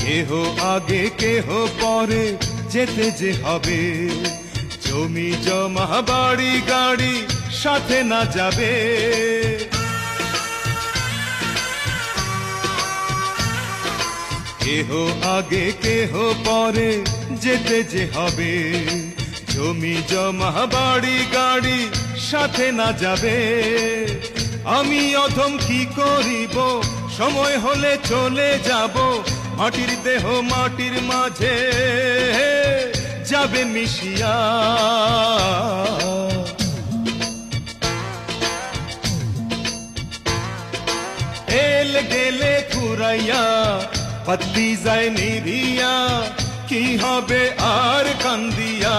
কেহ আগে কেহ পরে যেতে যে হবে, জমি জমা বাড়ি গাড়ি সাথে না যাবে। কেহ আগে কেহ পরে যেতে যে হবে, জমি জমা বাড়ি গাড়ি সাথে না যাবে। আমি অধম কি করিব, সময় হলে চলে যাব, মাটির দেহ মাটির মাঝে যাবে মিশিয়া। এলে গেলে ফুরাইয়া বাতি যায় নিভিয়া, কি হবে আর কান্দিয়া।